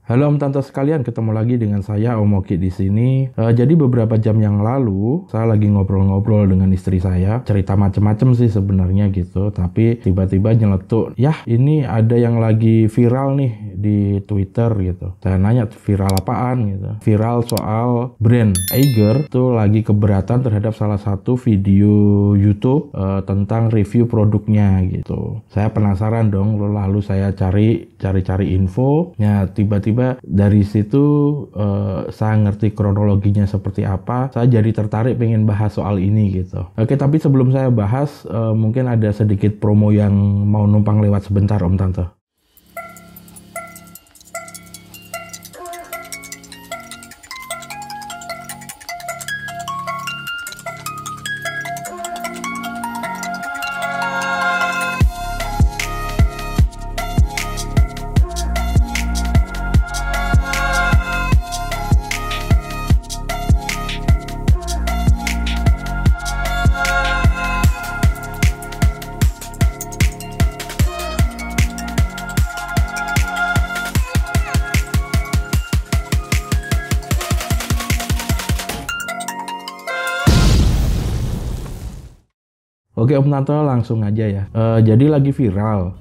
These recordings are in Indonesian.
Halo Om Tante sekalian, ketemu lagi dengan saya Om Oki di sini. Jadi beberapa jam yang lalu saya lagi ngobrol-ngobrol dengan istri saya, cerita macem-macem sih sebenarnya gitu. Tapi tiba-tiba nyeletuk, "Yah, ini ada yang lagi viral nih di Twitter gitu." Saya nanya, viral apaan gitu? Viral soal brand Eiger tuh lagi keberatan terhadap salah satu video YouTube tentang review produknya gitu. Saya penasaran dong, lalu saya cari info. Ya tiba-tiba dari situ saya ngerti kronologinya seperti apa. Saya jadi tertarik pengen bahas soal ini gitu. Oke, tapi sebelum saya bahas, mungkin ada sedikit promo yang mau numpang lewat sebentar Om Tante. Oke Om Tante, langsung aja ya. Jadi lagi viral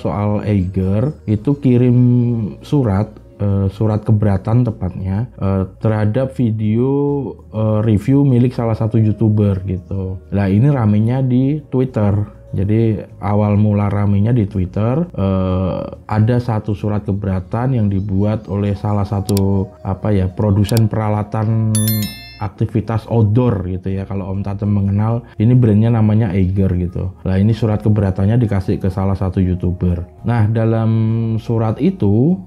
soal Eiger itu kirim surat keberatan tepatnya terhadap video review milik salah satu YouTuber gitu. Nah ini ramenya di Twitter. Jadi awal mula ramenya di Twitter, ada satu surat keberatan yang dibuat oleh salah satu produsen peralatan aktivitas outdoor gitu ya, kalau Om Tante mengenal. Ini brandnya namanya Eiger gitu. Nah ini surat keberatannya dikasih ke salah satu YouTuber. Nah dalam surat itu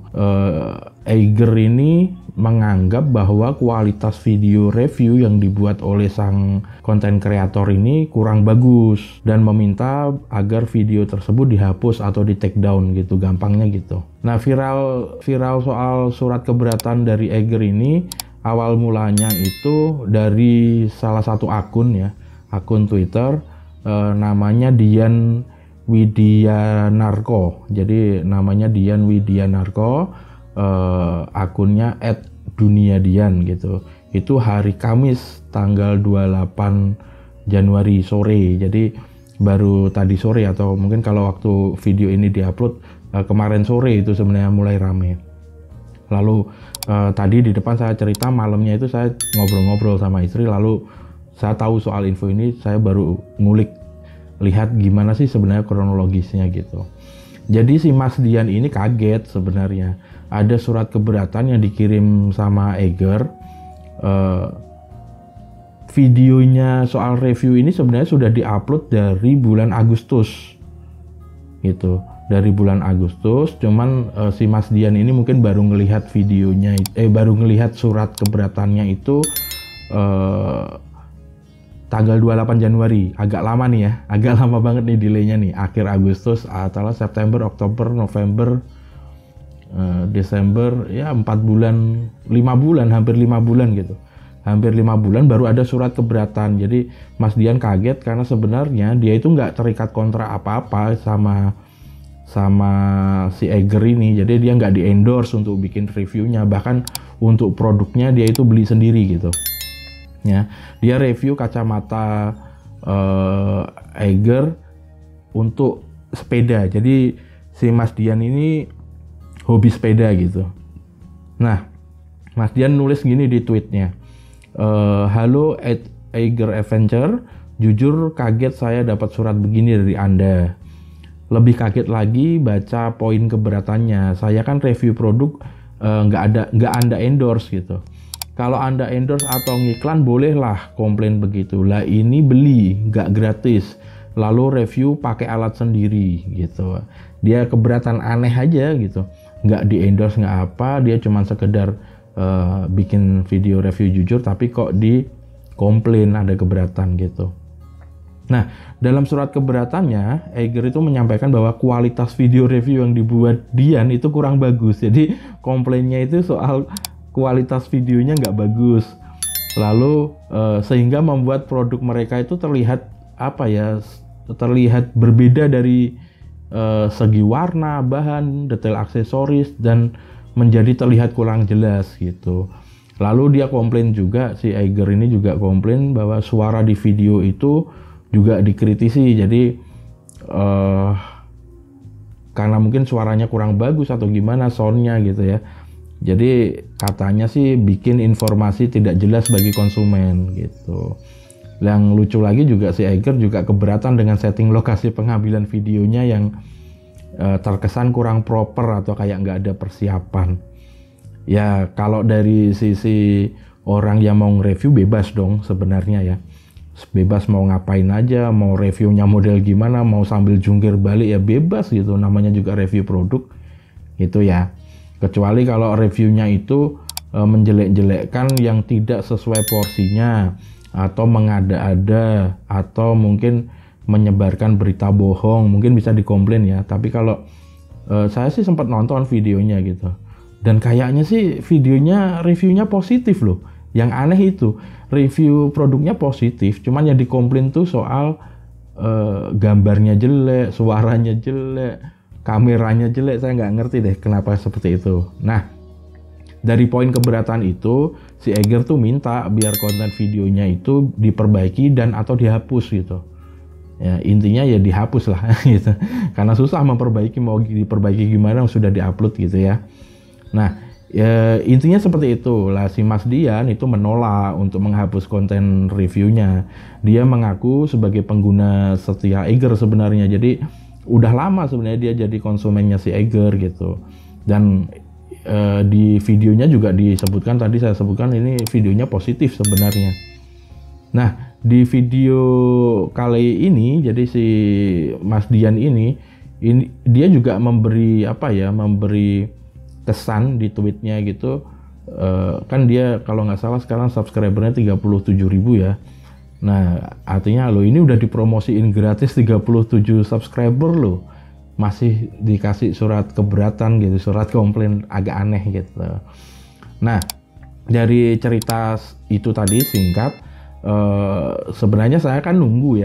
Eiger ini menganggap bahwa kualitas video review yang dibuat oleh sang konten kreator ini kurang bagus dan meminta agar video tersebut dihapus atau di take down gitu, gampangnya gitu. Nah viral soal surat keberatan dari Eiger ini awal mulanya itu dari salah satu akun Twitter, namanya Dian Widianarko. Jadi namanya Dian Widianarko, akunnya @duniadian gitu. Itu hari Kamis tanggal 28 Januari sore. Jadi baru tadi sore, atau mungkin kalau waktu video ini diupload kemarin sore itu sebenarnya mulai rame. Lalu tadi di depan saya cerita, malamnya itu saya ngobrol-ngobrol sama istri, lalu saya tahu soal info ini, saya baru ngulik lihat gimana sih sebenarnya kronologisnya gitu. Jadi si Mas Dian ini kaget sebenarnya. Ada surat keberatan yang dikirim sama Eiger. Videonya soal review ini sebenarnya sudah diupload dari bulan Agustus gitu. Dari bulan Agustus, cuman si Mas Dian ini mungkin baru ngelihat videonya, baru ngelihat surat keberatannya itu tanggal 28 Januari. Agak lama nih ya, agak lama banget nih delaynya nih. Akhir Agustus, atau September, Oktober, November, Desember, ya 4 bulan, 5 bulan, hampir 5 bulan gitu. Hampir 5 bulan baru ada surat keberatan. Jadi Mas Dian kaget karena sebenarnya dia itu nggak terikat kontrak apa-apa sama si Eiger ini. Jadi dia nggak di endorse untuk bikin reviewnya, bahkan untuk produknya dia itu beli sendiri gitu ya. Dia review kacamata Eiger untuk sepeda. Jadi si Mas Dian ini hobi sepeda gitu. Nah Mas Dian nulis gini di tweetnya, "Halo Eiger Adventure, jujur kaget saya dapat surat begini dari Anda. Lebih kaget lagi baca poin keberatannya. Saya kan review produk nggak Anda endorse gitu. Kalau Anda endorse atau ngiklan bolehlah komplain begitu. Lah ini beli, nggak gratis. Lalu review pakai alat sendiri gitu." Dia keberatan aneh aja gitu. Nggak di endorse nggak apa, dia cuma sekedar bikin video review jujur, tapi kok di komplain, ada keberatan gitu. Nah, dalam surat keberatannya, Eiger itu menyampaikan bahwa kualitas video review yang dibuat Dian itu kurang bagus. Jadi komplainnya itu soal kualitas videonya nggak bagus. Lalu sehingga membuat produk mereka itu terlihat terlihat berbeda dari segi warna, bahan, detail aksesoris, dan menjadi terlihat kurang jelas gitu. Lalu dia komplain juga, si Eiger ini juga komplain bahwa suara di video itu juga dikritisi. Jadi karena mungkin suaranya kurang bagus atau gimana soundnya gitu ya. Jadi katanya sih bikin informasi tidak jelas bagi konsumen gitu. Yang lucu lagi juga si Eiger juga keberatan dengan setting lokasi pengambilan videonya yang terkesan kurang proper atau kayak nggak ada persiapan. Ya kalau dari sisi orang yang mau nge-review bebas dong sebenarnya ya. Bebas mau ngapain aja, mau reviewnya model gimana, mau sambil jungkir balik ya bebas gitu, namanya juga review produk gitu ya. Kecuali kalau reviewnya itu menjelek-jelekkan yang tidak sesuai porsinya, atau mengada-ada, atau mungkin menyebarkan berita bohong, mungkin bisa dikomplain ya. Tapi kalau saya sih sempat nonton videonya gitu, dan kayaknya sih videonya reviewnya positif loh. Yang aneh itu review produknya positif, cuman yang dikomplain tuh soal gambarnya jelek, suaranya jelek, kameranya jelek. Saya nggak ngerti deh kenapa seperti itu. Nah, dari poin keberatan itu si Eiger tuh minta biar konten videonya itu diperbaiki dan atau dihapus gitu. Ya, intinya ya dihapus lah gitu. Karena susah memperbaiki, mau diperbaiki gimana sudah diupload gitu ya. Nah, ya, intinya seperti itu lah. Si Mas Dian itu menolak untuk menghapus konten reviewnya. Dia mengaku sebagai pengguna setia Eiger sebenarnya. Jadi udah lama sebenarnya dia jadi konsumennya si Eiger gitu. Dan di videonya juga disebutkan, tadi saya sebutkan ini videonya positif sebenarnya. Nah, di video kali ini jadi si Mas Dian ini dia juga memberi memberi kesan di tweetnya gitu, kan dia kalau nggak salah sekarang subscribernya 37.000 ya. Nah, artinya lo ini udah dipromosiin gratis 37 subscriber lo, masih dikasih surat keberatan gitu, surat komplain, agak aneh gitu. Nah, dari cerita itu tadi singkat, sebenarnya saya kan nunggu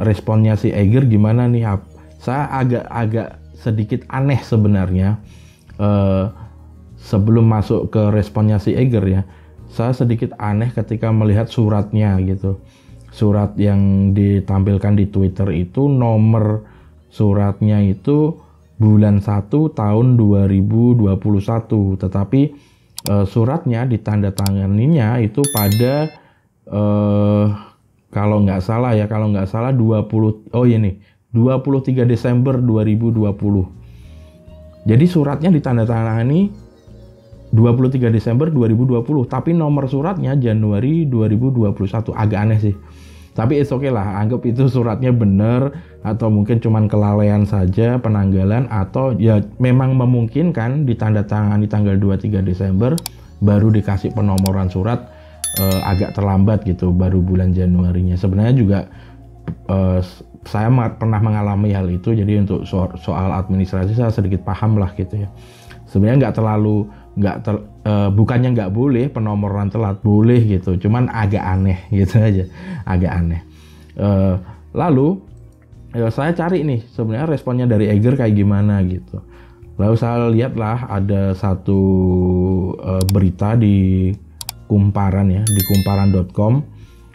responnya si Eiger gimana nih. Saya agak sedikit aneh sebenarnya. Sebelum masuk ke responnya si Eiger ya, saya sedikit aneh ketika melihat suratnya gitu. Surat yang ditampilkan di Twitter itu, nomor suratnya itu bulan 1 tahun 2021, tetapi suratnya ditandatanganinya itu pada kalau nggak salah 23 Desember 2020. Jadi suratnya ditandatangani 23 Desember 2020, tapi nomor suratnya Januari 2021. Agak aneh sih. Tapi it's okay lah, anggap itu suratnya benar, atau mungkin cuman kelalaian saja penanggalan, atau ya memang memungkinkan ditandatangani tanggal 23 Desember baru dikasih penomoran surat agak terlambat gitu, baru bulan Januarinya. Sebenarnya juga saya pernah mengalami hal itu, jadi untuk soal administrasi saya sedikit paham lah gitu ya. Sebenarnya bukannya nggak boleh penomoran telat, boleh gitu, cuman agak aneh gitu aja, agak aneh. Lalu saya cari nih sebenarnya responnya dari Eiger kayak gimana gitu. Lalu saya lihatlah ada satu berita di Kumparan ya, di kumparan.com.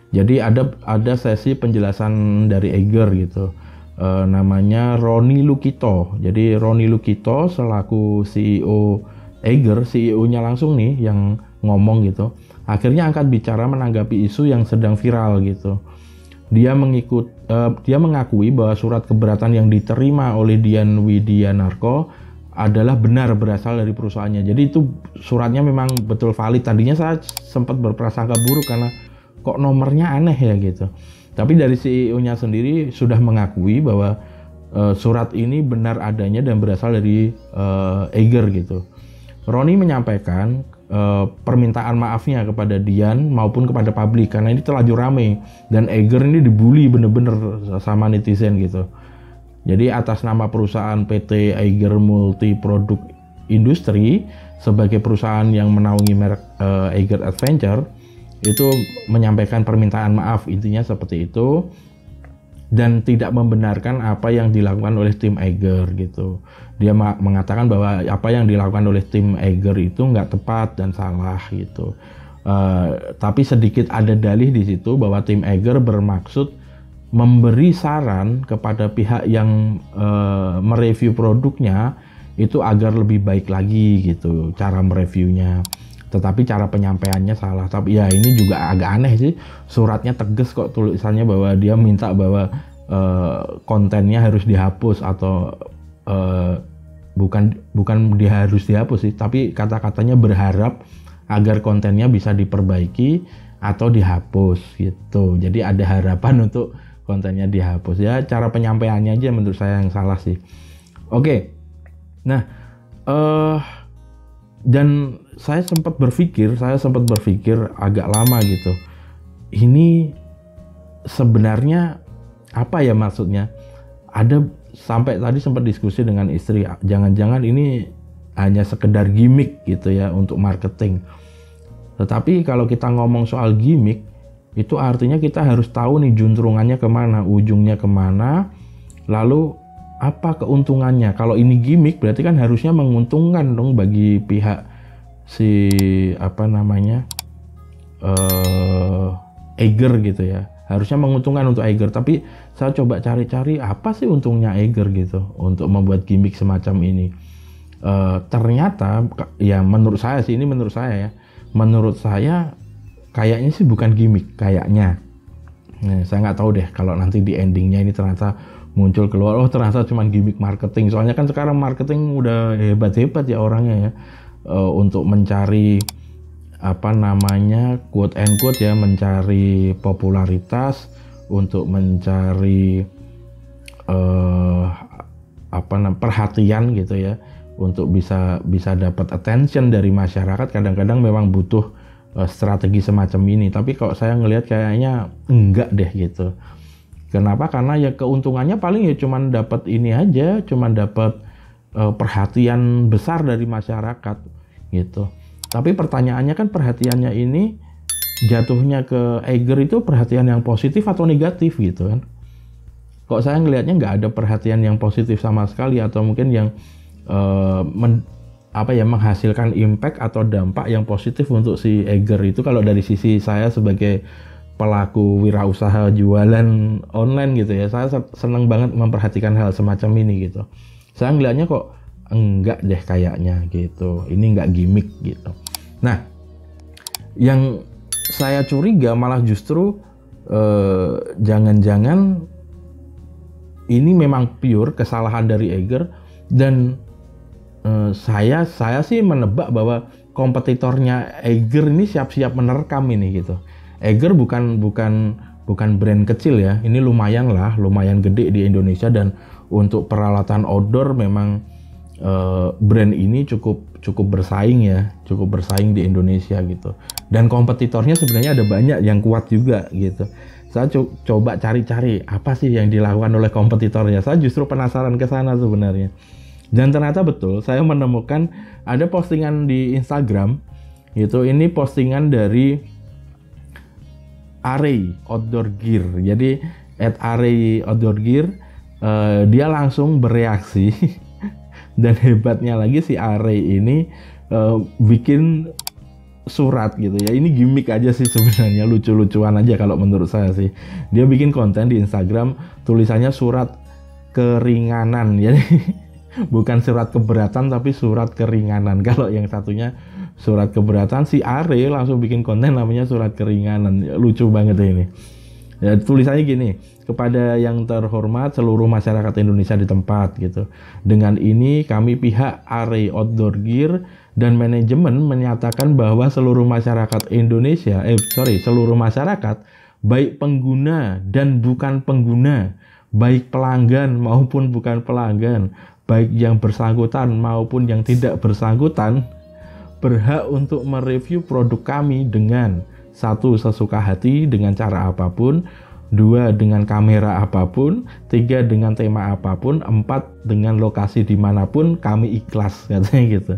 Jadi ada sesi penjelasan dari Eiger gitu, namanya Roni Lukito. Jadi Roni Lukito selaku CEO Eiger, CEO-nya langsung nih yang ngomong gitu. Akhirnya angkat bicara menanggapi isu yang sedang viral gitu. Dia mengakui bahwa surat keberatan yang diterima oleh Dian Widianarko adalah benar berasal dari perusahaannya. Jadi itu suratnya memang betul valid. Tadinya saya sempat berprasangka buruk karena kok nomornya aneh ya gitu. Tapi dari CEO-nya sendiri sudah mengakui bahwa surat ini benar adanya dan berasal dari Eiger gitu. Roni menyampaikan permintaan maafnya kepada Dian maupun kepada publik karena ini terlanjur rame dan Eiger ini dibully bener-bener sama netizen gitu. Jadi atas nama perusahaan PT Eiger Multi Produk Industri sebagai perusahaan yang menaungi merek Eiger Adventure itu menyampaikan permintaan maaf, intinya seperti itu. dan tidak membenarkan apa yang dilakukan oleh tim Eiger gitu. Dia mengatakan bahwa apa yang dilakukan oleh tim Eiger itu nggak tepat dan salah gitu. Tapi sedikit ada dalih di situ bahwa tim Eiger bermaksud memberi saran kepada pihak yang mereview produknya itu agar lebih baik lagi gitu cara mereviewnya. Tetapi cara penyampaiannya salah. Tapi ya ini juga agak aneh sih. Suratnya tegas kok, tulisannya bahwa dia minta bahwa kontennya harus dihapus atau bukan dia harus dihapus sih, tapi kata-katanya berharap agar kontennya bisa diperbaiki atau dihapus gitu. Jadi ada harapan untuk kontennya dihapus. Ya cara penyampaiannya aja menurut saya yang salah sih. Oke. Nah, dan saya sempat berpikir agak lama gitu. Ini sebenarnya apa ya maksudnya? Ada sampai tadi sempat diskusi dengan istri, jangan-jangan ini hanya sekedar gimmick gitu ya untuk marketing. Tetapi kalau kita ngomong soal gimmick, itu artinya kita harus tahu nih juntrungannya kemana, ujungnya kemana, lalu apa keuntungannya. Kalau ini gimmick berarti kan harusnya menguntungkan dong bagi pihak si Eiger gitu ya. Harusnya menguntungkan untuk Eiger, tapi saya coba cari-cari apa sih untungnya Eiger gitu untuk membuat gimmick semacam ini. Ternyata ya menurut saya kayaknya sih bukan gimmick kayaknya. Nah, saya nggak tahu deh kalau nanti di endingnya ini ternyata muncul keluar, oh ternyata cuma gimmick marketing. Soalnya kan sekarang marketing udah hebat-hebat ya orangnya ya, untuk mencari quote and quote ya, mencari popularitas, untuk mencari perhatian gitu ya, untuk bisa dapat attention dari masyarakat. Kadang-kadang memang butuh strategi semacam ini, tapi kalau saya ngelihat kayaknya enggak deh gitu. Kenapa? Karena ya keuntungannya paling ya cuman dapat ini aja, cuman dapat perhatian besar dari masyarakat gitu. Tapi pertanyaannya kan perhatiannya ini jatuhnya ke Eiger itu perhatian yang positif atau negatif gitu kan? Kok saya ngelihatnya nggak ada perhatian yang positif sama sekali, atau mungkin yang menghasilkan impact atau dampak yang positif untuk si Eiger itu. Kalau dari sisi saya sebagai pelaku wirausaha jualan online gitu ya, saya senang banget memperhatikan hal semacam ini gitu. Saya ngelihatnya kok enggak deh kayaknya gitu, ini enggak gimmick gitu. Nah, yang saya curiga malah justru jangan-jangan ini memang pure kesalahan dari Eiger, dan saya sih menebak bahwa kompetitornya Eiger ini siap-siap menerkam ini gitu. Eiger bukan brand kecil ya, ini lumayan gede di Indonesia, dan untuk peralatan outdoor memang brand ini cukup bersaing di Indonesia gitu. Dan kompetitornya sebenarnya ada banyak yang kuat juga gitu. Saya coba cari-cari apa sih yang dilakukan oleh kompetitornya. Saya justru penasaran ke sana sebenarnya. Dan ternyata betul, saya menemukan ada postingan di Instagram gitu. Ini postingan dari Array Outdoor Gear. Jadi @Array Outdoor Gear, dia langsung bereaksi. Dan hebatnya lagi si Array ini bikin surat gitu ya. Ini gimmick aja sih sebenarnya, lucu-lucuan aja kalau menurut saya sih. Dia bikin konten di Instagram, tulisannya surat keringanan. Jadi bukan surat keberatan tapi surat keringanan. Kalau yang satunya surat keberatan, si Array langsung bikin konten namanya surat keringanan. Lucu banget ini. Ya, tulisannya gini, kepada yang terhormat seluruh masyarakat Indonesia di tempat gitu. Dengan ini kami pihak Array Outdoor Gear dan manajemen menyatakan bahwa seluruh masyarakat Indonesia, seluruh masyarakat, baik pengguna dan bukan pengguna, baik pelanggan maupun bukan pelanggan, baik yang bersangkutan maupun yang tidak bersangkutan, berhak untuk mereview produk kami dengan 1. sesuka hati dengan cara apapun, 2. dengan kamera apapun, 3. dengan tema apapun, 4. dengan lokasi dimanapun kami ikhlas, katanya gitu.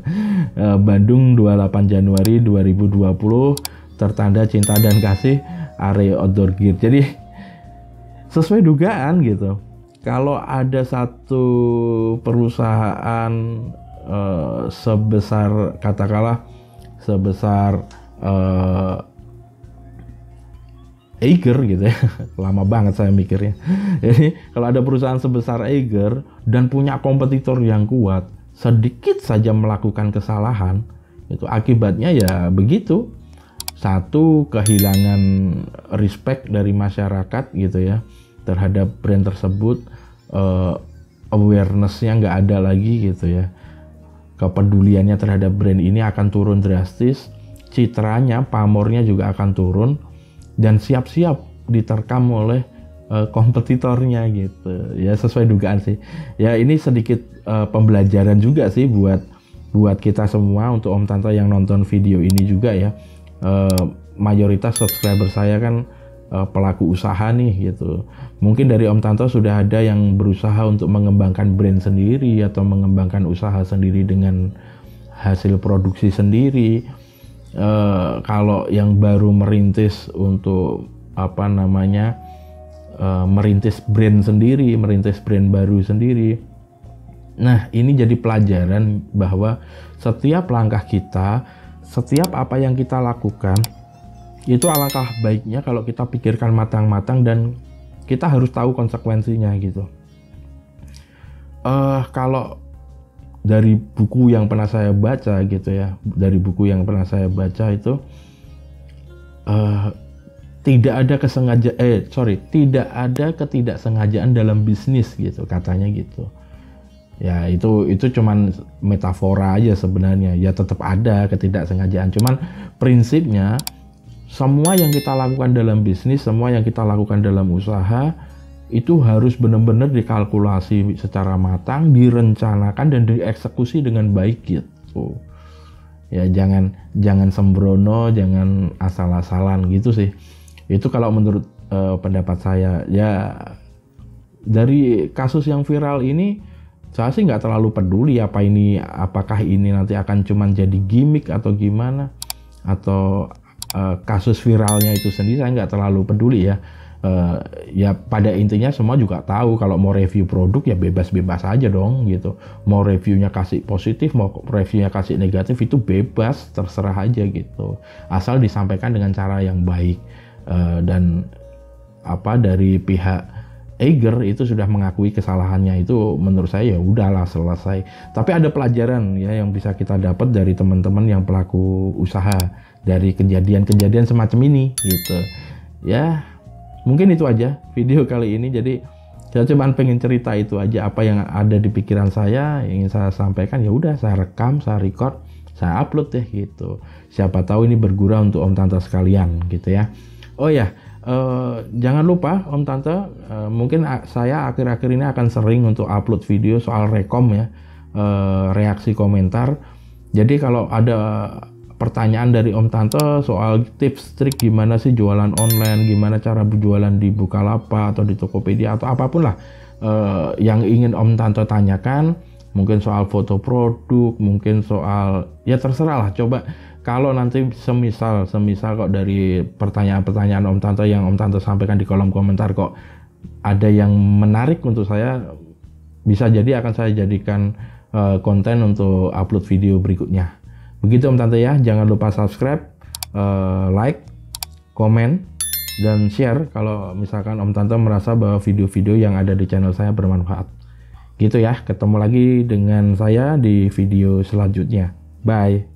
Bandung 28 Januari 2020, tertanda cinta dan kasih Array Outdoor Gear. Jadi sesuai dugaan gitu. Kalau ada satu perusahaan sebesar katakanlah sebesar Eiger gitu ya, lama banget saya mikirnya. Jadi kalau ada perusahaan sebesar Eiger dan punya kompetitor yang kuat, sedikit saja melakukan kesalahan, itu akibatnya ya begitu. Satu, kehilangan respect dari masyarakat gitu ya terhadap brand tersebut, awareness-nya nggak ada lagi gitu ya. Kepeduliannya terhadap brand ini akan turun drastis, citranya, pamornya juga akan turun, dan siap-siap diterkam oleh kompetitornya gitu. Ya sesuai dugaan sih. Ya ini sedikit pembelajaran juga sih buat kita semua, untuk Om Tanto yang nonton video ini juga ya. Mayoritas subscriber saya kan pelaku usaha nih gitu. Mungkin dari Om Tanto sudah ada yang berusaha untuk mengembangkan brand sendiri atau mengembangkan usaha sendiri dengan hasil produksi sendiri. Kalau yang baru merintis untuk merintis brand sendiri, merintis brand baru sendiri. Nah, ini jadi pelajaran bahwa setiap langkah kita, setiap apa yang kita lakukan, itu alangkah baiknya kalau kita pikirkan matang-matang dan kita harus tahu konsekuensinya gitu. Kalau dari buku yang pernah saya baca gitu ya, dari buku yang pernah saya baca itu tidak ada ketidaksengajaan dalam bisnis gitu katanya gitu. Ya itu cuman metafora aja sebenarnya. Ya tetap ada ketidaksengajaan, cuman prinsipnya semua yang kita lakukan dalam bisnis, semua yang kita lakukan dalam usaha itu harus benar-benar dikalkulasi secara matang, direncanakan dan dieksekusi dengan baik gitu. Ya jangan sembrono, jangan asal-asalan gitu sih. Itu kalau menurut pendapat saya. Ya dari kasus yang viral ini saya sih nggak terlalu peduli apakah ini nanti akan cuman jadi gimmick atau gimana, atau kasus viralnya itu sendiri saya nggak terlalu peduli ya. Ya pada intinya semua juga tahu kalau mau review produk ya bebas-bebas aja dong gitu. Mau reviewnya kasih positif, mau reviewnya kasih negatif, itu bebas, terserah aja gitu. Asal disampaikan dengan cara yang baik. Dan dari pihak Eiger itu sudah mengakui kesalahannya, itu menurut saya ya udahlah selesai. Tapi ada pelajaran ya yang bisa kita dapat dari teman-teman yang pelaku usaha dari kejadian-kejadian semacam ini gitu. Ya mungkin itu aja video kali ini. Jadi saya cuma pengen cerita itu aja, apa yang ada di pikiran saya ingin saya sampaikan. Ya udah saya rekam, saya record, saya upload deh gitu. Siapa tahu ini berguna untuk Om Tante sekalian gitu ya. Oh ya, jangan lupa Om Tante, mungkin saya akhir-akhir ini akan sering untuk upload video soal rekom ya, reaksi komentar. Jadi kalau ada pertanyaan dari Om Tante soal tips trik gimana sih jualan online, gimana cara berjualan di Bukalapak atau di Tokopedia atau apapun lah yang ingin Om Tante tanyakan, mungkin soal foto produk, mungkin soal ya terserah lah. Coba kalau nanti semisal kok dari pertanyaan-pertanyaan Om Tante yang Om Tante sampaikan di kolom komentar kok ada yang menarik untuk saya, bisa jadi akan saya jadikan konten untuk upload video berikutnya. Begitu Om Tante ya, jangan lupa subscribe, like, komen, dan share kalau misalkan Om Tante merasa bahwa video-video yang ada di channel saya bermanfaat. Gitu ya, ketemu lagi dengan saya di video selanjutnya. Bye.